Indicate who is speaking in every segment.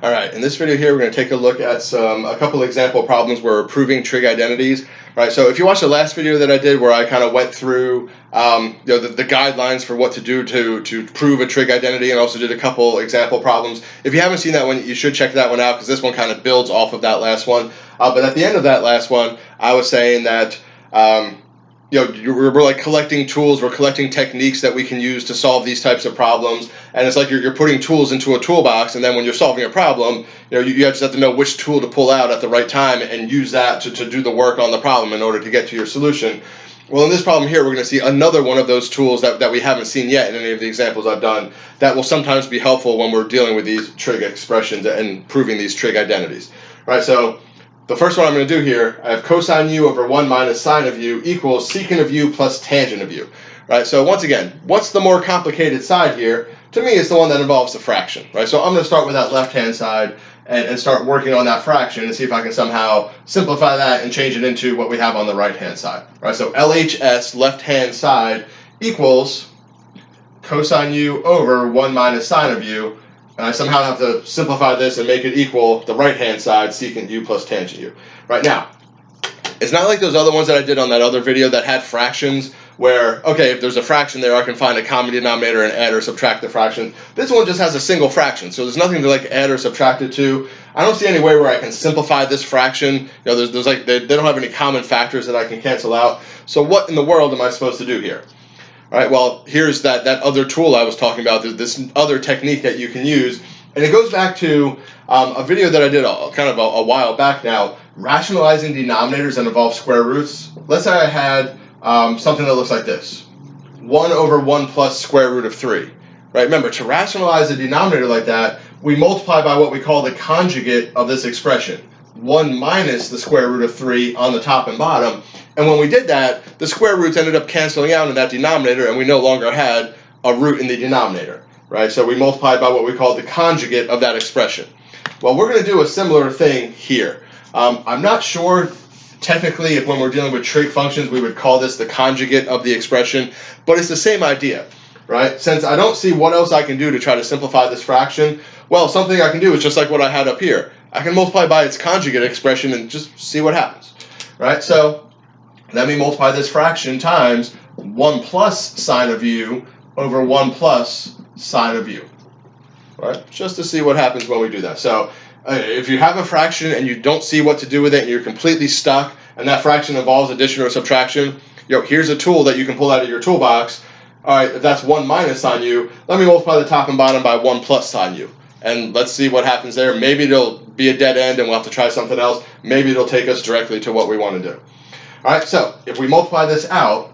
Speaker 1: All right, in this video here, we're going to take a look at a couple example problems where we're proving trig identities. All right, so if you watched the last video that I did where I kind of went through the guidelines for what to do to prove a trig identity, and also did a couple example problems. If you haven't seen that one, you should check that one out because this one kind of builds off of that last one. But at the end of that last one, I was saying that we're like collecting tools, we're collecting techniques that we can use to solve these types of problems, and it's like you're putting tools into a toolbox, and then when you're solving a problem, you just have to know which tool to pull out at the right time and use that to do the work on the problem in order to get to your solution. Well, in this problem here, we're going to see another one of those tools that we haven't seen yet in any of the examples I've done that will sometimes be helpful when we're dealing with these trig expressions and proving these trig identities. All right, so the first one I'm going to do here, I have cosine u over 1 minus sine of u equals secant of u plus tangent of u. Right, so once again, what's the more complicated side here? To me, it's the one that involves the fraction. Right, so I'm going to start with that left-hand side and start working on that fraction and see if I can somehow simplify that and change it into what we have on the right-hand side. Right, so LHS, left-hand side, equals cosine u over 1 minus sine of u. And I somehow have to simplify this and make it equal the right-hand side, secant u plus tangent u. Right now, it's not like those other ones that I did on that other video that had fractions where, okay, if there's a fraction there, I can find a common denominator and add or subtract the fraction. This one just has a single fraction, so there's nothing to like add or subtract it to. I don't see any way where I can simplify this fraction. There's like they don't have any common factors that I can cancel out. So what in the world am I supposed to do here? All right, well, here's that other tool I was talking about, this other technique that you can use, and it goes back to a video that I did kind of a while back now, rationalizing denominators that involve square roots. Let's say I had something that looks like this, 1 over 1 plus square root of 3. Right, remember, to rationalize a denominator like that, we multiply by what we call the conjugate of this expression, 1 minus the square root of 3 on the top and bottom. And when we did that, the square roots ended up canceling out in that denominator, and we no longer had a root in the denominator, right? So we multiplied by what we call the conjugate of that expression. Well, we're going to do a similar thing here. I'm not sure technically if when we're dealing with trig functions we would call this the conjugate of the expression, but it's the same idea, right? Since I don't see what else I can do to try to simplify this fraction, well, something I can do is just like what I had up here. I can multiply by its conjugate expression and just see what happens, right? So let me multiply this fraction times 1 plus sine of u over 1 plus sine of u, right? Just to see what happens when we do that. So if you have a fraction and you don't see what to do with it and you're completely stuck and that fraction involves addition or subtraction, here's a tool that you can pull out of your toolbox. All right, if that's 1 minus sine u, let me multiply the top and bottom by 1 plus sine u. And let's see what happens there. Maybe it'll be a dead end and we'll have to try something else. Maybe it'll take us directly to what we want to do. All right, so if we multiply this out,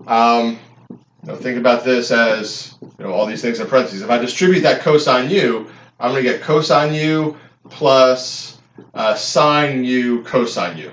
Speaker 1: think about this as all these things in parentheses. If I distribute that cosine u, I'm going to get cosine u plus sine u cosine u.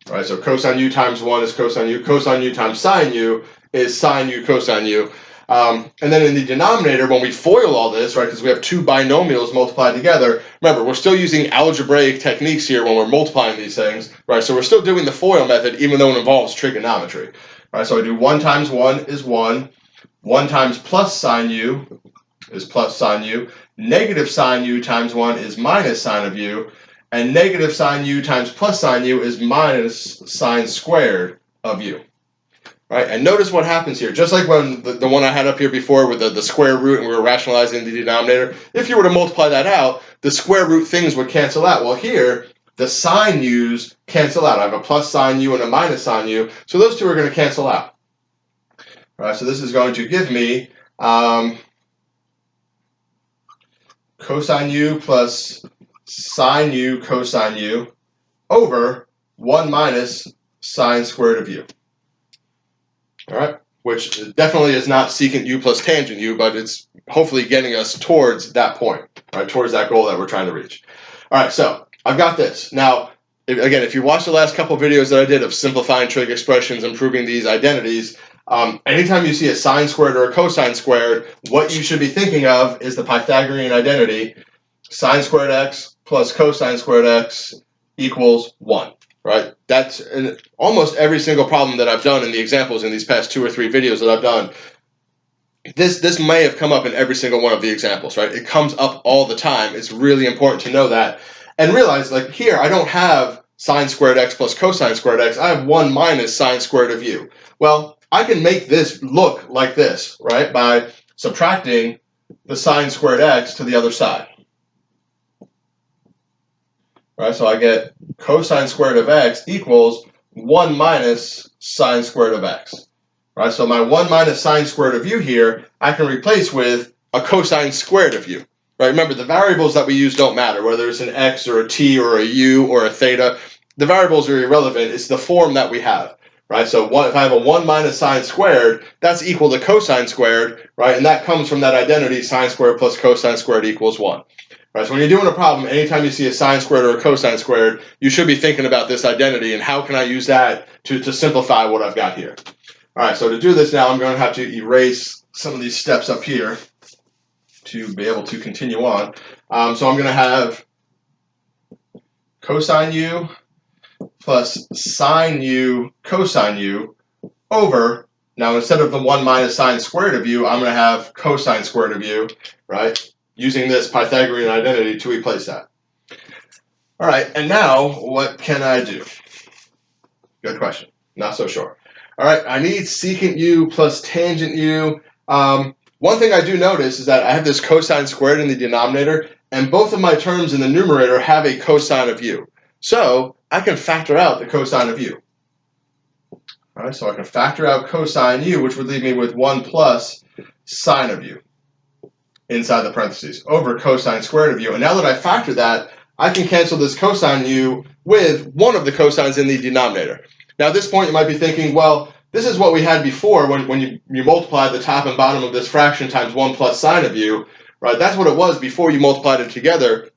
Speaker 1: All right, so cosine u times 1 is cosine u. Cosine u times sine u is sine u cosine u. And then in the denominator, when we FOIL all this, right, because we have two binomials multiplied together, remember, we're still using algebraic techniques here when we're multiplying these things, right? So we're still doing the FOIL method, even though it involves trigonometry. Right, so I do 1 times 1 is 1, 1 times plus sine u is plus sine u, negative sine u times 1 is minus sine of u, and negative sine u times plus sine u is minus sine squared of u. Right, and notice what happens here. Just like when the one I had up here before with the square root and we were rationalizing the denominator, if you were to multiply that out, the square root things would cancel out. Well, here, the sine u's cancel out. I have a plus sine u and a minus sine u, so those two are going to cancel out. All right, so this is going to give me cosine u plus sine u cosine u over 1 minus sine squared of u. All right, which definitely is not secant u plus tangent u, but it's hopefully getting us towards that point, right, towards that goal that we're trying to reach. All right, so I've got this. Now, again, if you watch the last couple of videos that I did of simplifying trig expressions and proving these identities, anytime you see a sine squared or a cosine squared, what you should be thinking of is the Pythagorean identity, sine squared x plus cosine squared x equals 1. Right? That's in almost every single problem that I've done in the examples in these past 2 or 3 videos that I've done. This may have come up in every single one of the examples, right? It comes up all the time. It's really important to know that. And realize, like here, I don't have sine squared x plus cosine squared x. I have 1 minus sine squared of u. Well, I can make this look like this, right? By subtracting the sine squared x to the other side. Right, so I get cosine squared of x equals 1 minus sine squared of x. Right, so my 1 minus sine squared of u here, I can replace with a cosine squared of u. Right, remember, the variables that we use don't matter, whether it's an x or a t or a u or a theta. The variables are irrelevant. It's the form that we have. Right, so if I have a 1 minus sine squared, that's equal to cosine squared, right? And that comes from that identity, sine squared plus cosine squared equals 1. Right, so when you're doing a problem, anytime you see a sine squared or a cosine squared, you should be thinking about this identity and how can I use that to simplify what I've got here. All right, so to do this now, I'm going to have to erase some of these steps up here to be able to continue on. So I'm going to have cosine u plus sine u cosine u over, now instead of the 1 minus sine squared of u, I'm going to have cosine squared of u, right? Using this Pythagorean identity to replace that. All right, and now what can I do? Good question. Not so sure. All right, I need secant u plus tangent u. One thing I do notice is that I have this cosine squared in the denominator, and both of my terms in the numerator have a cosine of u. So I can factor out the cosine of u. All right, so I can factor out cosine u, which would leave me with 1 plus sine of u inside the parentheses over cosine squared of u. And now that I factor that, I can cancel this cosine u with one of the cosines in the denominator. Now at this point you might be thinking, well, this is what we had before when you multiply the top and bottom of this fraction times 1 plus sine of u, right? That's what it was before you multiplied it together.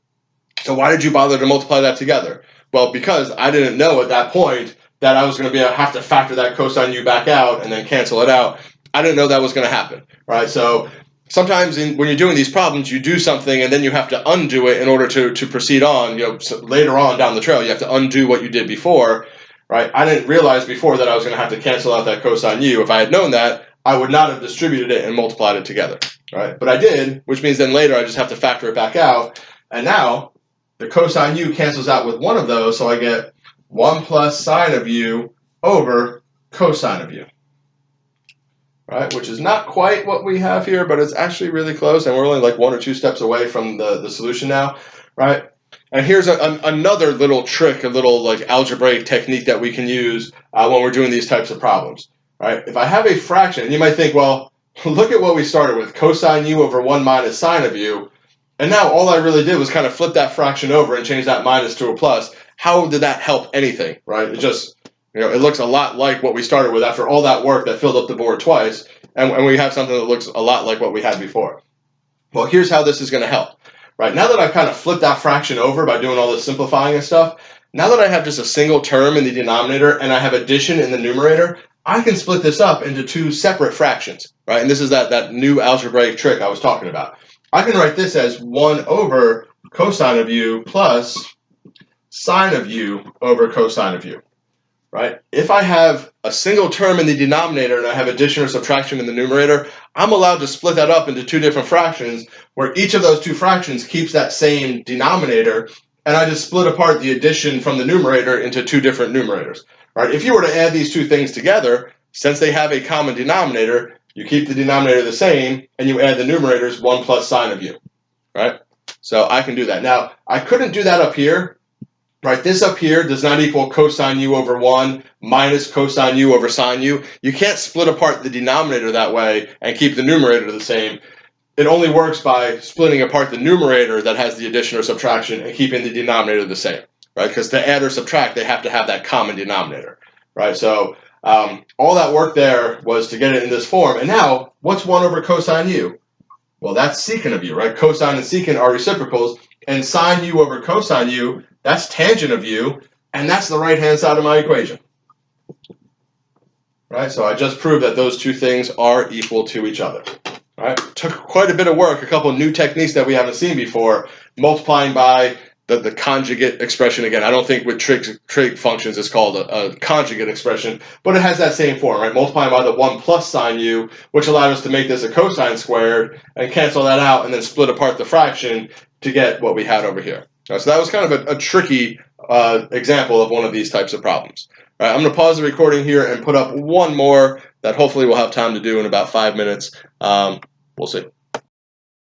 Speaker 1: So why did you bother to multiply that together? Well, because I didn't know at that point that I was going to have to factor that cosine u back out and then cancel it out. I didn't know that was going to happen, right? So sometimes when you're doing these problems, you do something and then you have to undo it in order to proceed on. So later on down the trail, you have to undo what you did before, right? I didn't realize before that I was going to have to cancel out that cosine u. If I had known that, I would not have distributed it and multiplied it together, right? But I did, which means then later I just have to factor it back out. And now the cosine u cancels out with one of those, so I get 1 plus sine of u over cosine of u. Right, which is not quite what we have here, but it's actually really close, and we're only like 1 or 2 steps away from the solution now, right? And here's another little trick, a little like algebraic technique that we can use when we're doing these types of problems, right? If I have a fraction, and you might think, well, look at what we started with, cosine u over 1 minus sine of u, and now all I really did was kind of flip that fraction over and change that minus to a plus. How did that help anything, right? It just, it looks a lot like what we started with after all that work that filled up the board twice, and we have something that looks a lot like what we had before. Well, here's how this is going to help. Right, now that I've kind of flipped that fraction over by doing all this simplifying and stuff, now that I have just a single term in the denominator and I have addition in the numerator, I can split this up into 2 separate fractions, right? And this is that new algebraic trick I was talking about. I can write this as 1 over cosine of u plus sine of u over cosine of u. Right? If I have a single term in the denominator and I have addition or subtraction in the numerator, I'm allowed to split that up into 2 different fractions where each of those 2 fractions keeps that same denominator, and I just split apart the addition from the numerator into 2 different numerators. Right? If you were to add these 2 things together, since they have a common denominator, you keep the denominator the same and you add the numerators 1 plus sine of u. Right? So I can do that. Now, I couldn't do that up here. Right, this up here does not equal cosine u over 1 minus cosine u over sine u. You can't split apart the denominator that way and keep the numerator the same. It only works by splitting apart the numerator that has the addition or subtraction and keeping the denominator the same. Right, because to add or subtract, they have to have that common denominator. Right, so all that work there was to get it in this form. And now, what's 1 over cosine u? Well, that's secant of u, right? Cosine and secant are reciprocals, and sine u over cosine u, that's tangent of u, and that's the right-hand side of my equation. Right, so I just proved that those 2 things are equal to each other. Right, took quite a bit of work, a couple of new techniques that we haven't seen before, multiplying by the conjugate expression again. I don't think with trig functions it's called a conjugate expression, but it has that same form, right? Multiplying by the 1 plus sine u, which allowed us to make this a cosine squared and cancel that out and then split apart the fraction to get what we had over here. So that was kind of a tricky example of one of these types of problems. All right, I'm going to pause the recording here and put up one more that hopefully we'll have time to do in about 5 minutes. We'll see.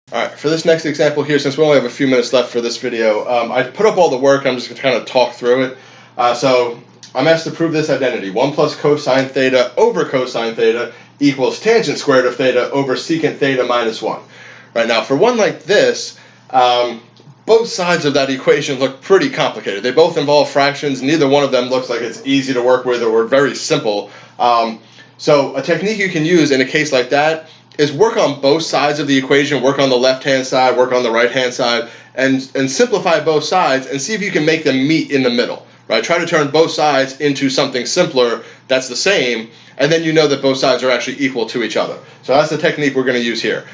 Speaker 1: All right, for this next example here, since we only have a few minutes left for this video, I put up all the work. I'm just going to kind of talk through it. So I'm asked to prove this identity. 1 plus cosine theta over cosine theta equals tangent squared of theta over secant theta minus 1. Right, now, for one like this, both sides of that equation look pretty complicated. They both involve fractions. Neither one of them looks like it's easy to work with or very simple. So a technique you can use in a case like that is work on both sides of the equation, work on the left-hand side, work on the right-hand side, and simplify both sides and see if you can make them meet in the middle, right? Try to turn both sides into something simpler that's the same, and then you know that both sides are actually equal to each other. So that's the technique we're going to use here.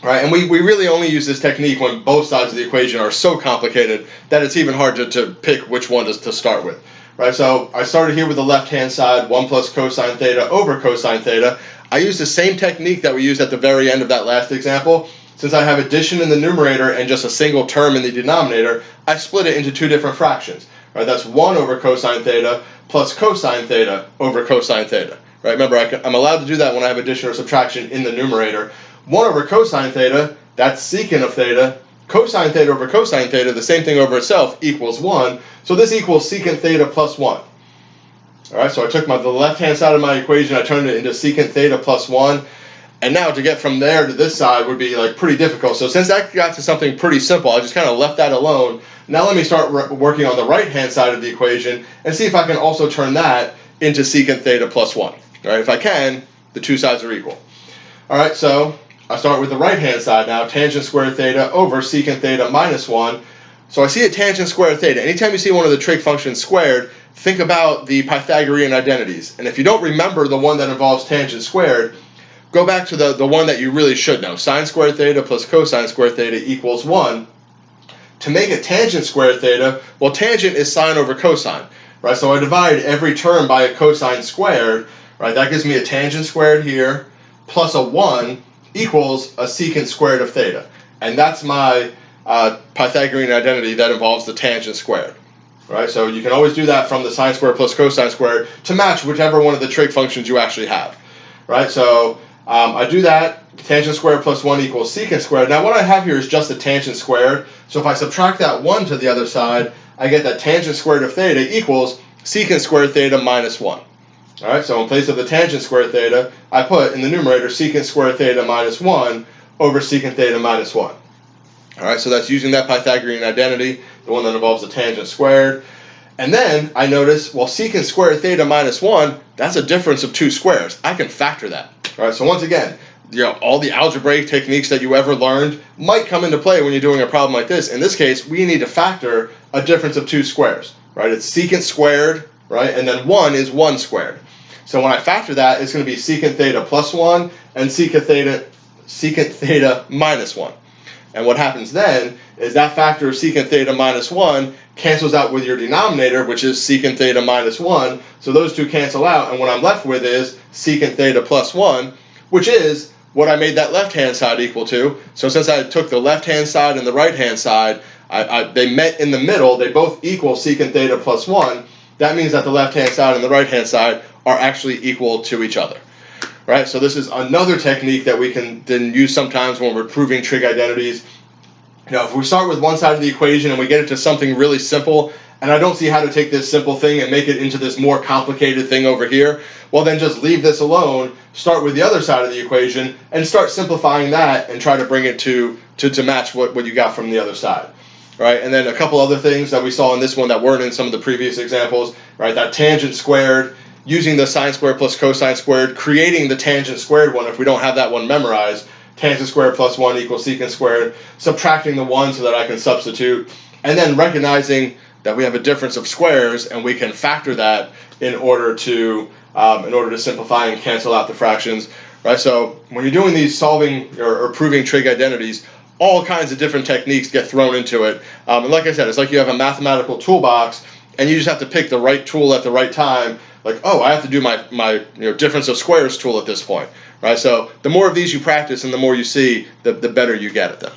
Speaker 1: Right, and we really only use this technique when both sides of the equation are so complicated that it's even hard to pick which one to start with. Right, so I started here with the left-hand side, 1 plus cosine theta over cosine theta. I used the same technique that we used at the very end of that last example. Since I have addition in the numerator and just a single term in the denominator, I split it into two different fractions. Right, that's 1 over cosine theta plus cosine theta over cosine theta. Right, remember, I'm allowed to do that when I have addition or subtraction in the numerator. 1 over cosine theta, that's secant of theta. Cosine theta over cosine theta, the same thing over itself, equals 1. So this equals secant theta plus 1. All right, so I took the left-hand side of my equation, I turned it into secant theta plus 1. And now to get from there to this side would be like pretty difficult. So since that got to something pretty simple, I just kind of left that alone. Now let me start working on the right-hand side of the equation and see if I can also turn that into secant theta plus 1. All right, if I can, the two sides are equal. All right, so I start with the right-hand side now, tangent squared theta over secant theta minus 1. So I see a tangent squared theta. Anytime you see one of the trig functions squared, think about the Pythagorean identities. And if you don't remember the one that involves tangent squared, go back to the one that you really should know. Sine squared theta plus cosine squared theta equals 1. To make a tangent squared theta, well, tangent is sine over cosine. Right? So I divide every term by a cosine squared. Right? That gives me a tangent squared here plus a 1 equals a secant squared of theta. And that's my Pythagorean identity that involves the tangent squared. Right? So you can always do that from the sine squared plus cosine squared to match whichever one of the trig functions you actually have. Right? So I do that. Tangent squared plus 1 equals secant squared. Now what I have here is just a tangent squared. So if I subtract that 1 to the other side, I get that tangent squared of theta equals secant squared theta minus 1. All right, so in place of the tangent squared theta, I put in the numerator secant squared theta minus 1 over secant theta minus 1. All right, so that's using that Pythagorean identity, the one that involves the tangent squared. And then I notice, well, secant squared theta minus 1, that's a difference of two squares. I can factor that. All right, so once again, all the algebraic techniques that you ever learned might come into play when you're doing a problem like this. In this case, we need to factor a difference of two squares. Right, it's secant squared, right, and then 1 is 1 squared. So when I factor that, it's going to be secant theta plus 1 and secant theta minus 1. And what happens then is that factor of secant theta minus 1 cancels out with your denominator, which is secant theta minus 1. So those two cancel out, and what I'm left with is secant theta plus 1, which is what I made that left-hand side equal to. So since I took the left-hand side and the right-hand side, they met in the middle. They both equal secant theta plus 1. That means that the left-hand side and the right-hand side are actually equal to each other. Right? So this is another technique that we can then use sometimes when we're proving trig identities. If we start with one side of the equation and we get it to something really simple, and I don't see how to take this simple thing and make it into this more complicated thing over here, well then just leave this alone, start with the other side of the equation, and start simplifying that and try to bring it to match what you got from the other side. Right, and then a couple other things that we saw in this one that weren't in some of the previous examples. Right, that tangent squared, using the sine squared plus cosine squared, creating the tangent squared one if we don't have that one memorized. Tangent squared plus 1 equals secant squared. Subtracting the 1 so that I can substitute. And then recognizing that we have a difference of squares and we can factor that in order to simplify and cancel out the fractions. Right, so when you're doing these solving or proving trig identities, all kinds of different techniques get thrown into it. And like I said, it's like you have a mathematical toolbox, and you just have to pick the right tool at the right time. Like, oh, I have to do my difference of squares tool at this point, right? So the more of these you practice and the more you see, the better you get at them.